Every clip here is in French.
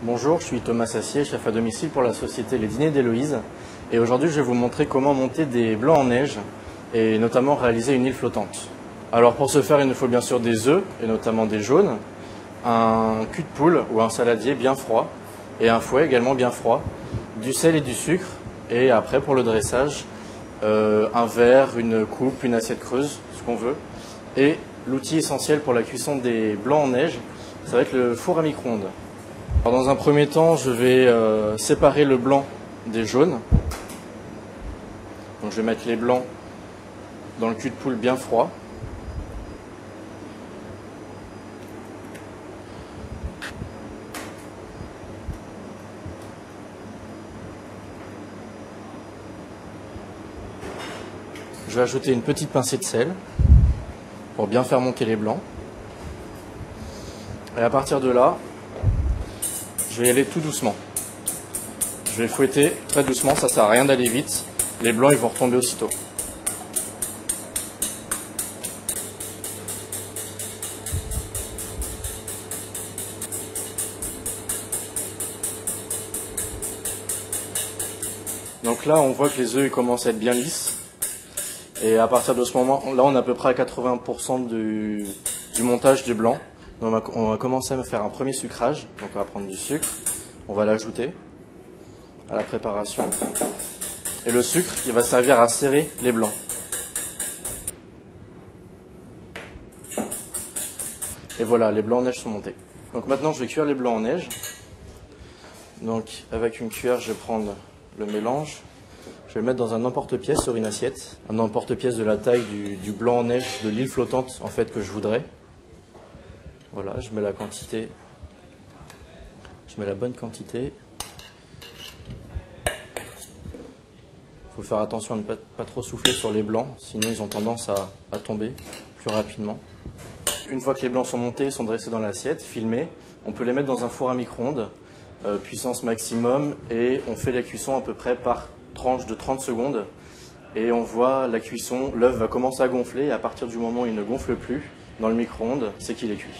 Bonjour, je suis Thomas Sassier, chef à domicile pour la société Les Dîners d'Héloïse. Et aujourd'hui, je vais vous montrer comment monter des blancs en neige et notamment réaliser une île flottante. Alors pour ce faire, il nous faut bien sûr des œufs, et notamment des jaunes, un cul de poule ou un saladier bien froid et un fouet également bien froid, du sel et du sucre. Et après, pour le dressage, un verre, une coupe, une assiette creuse, ce qu'on veut. Et l'outil essentiel pour la cuisson des blancs en neige, ça va être le four à micro-ondes. Alors dans un premier temps, je vais séparer le blanc des jaunes. Donc je vais mettre les blancs dans le cul de poule bien froid. Je vais ajouter une petite pincée de sel pour bien faire monter les blancs. Et à partir de là, je vais y aller tout doucement. Je vais fouetter très doucement, ça sert à rien d'aller vite. Les blancs ils vont retomber aussitôt. Donc là on voit que les œufs ils commencent à être bien lisses. Et à partir de ce moment, là on est à peu près à 80% du montage du blanc. Donc on va commencer à faire un premier sucrage. Donc on va prendre du sucre, on va l'ajouter à la préparation. Et le sucre, il va servir à serrer les blancs. Et voilà, les blancs en neige sont montés. Donc maintenant je vais cuire les blancs en neige. Donc avec une cuillère, je vais prendre le mélange. Je vais le mettre dans un emporte-pièce sur une assiette. Un emporte-pièce de la taille du blanc en neige de l'île flottante en fait que je voudrais. Voilà, je mets la quantité. Je mets la bonne quantité. Il faut faire attention à ne pas trop souffler sur les blancs, sinon ils ont tendance à tomber plus rapidement. Une fois que les blancs sont montés, sont dressés dans l'assiette, filmés, on peut les mettre dans un four à micro-ondes, puissance maximum, et on fait la cuisson à peu près par tranche de 30 secondes. Et on voit la cuisson, l'œuf va commencer à gonfler, et à partir du moment où il ne gonfle plus dans le micro-ondes, c'est qu'il est cuit.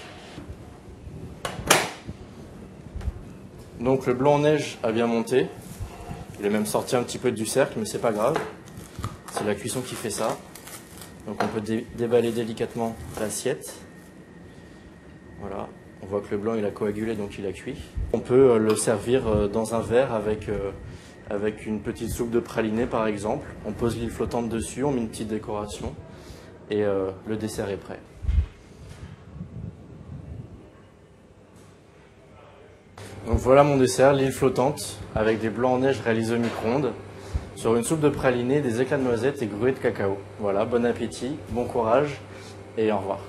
Donc le blanc en neige a bien monté. Il est même sorti un petit peu du cercle, mais c'est pas grave. C'est la cuisson qui fait ça. Donc on peut déballer délicatement l'assiette. Voilà. On voit que le blanc il a coagulé, donc il a cuit. On peut le servir dans un verre avec une petite soupe de praliné par exemple. On pose l'île flottante dessus, on met une petite décoration et le dessert est prêt. Donc voilà mon dessert, l'île flottante, avec des blancs en neige réalisés au micro-ondes, sur une soupe de praliné, des éclats de noisettes et gruau de cacao. Voilà, bon appétit, bon courage et au revoir.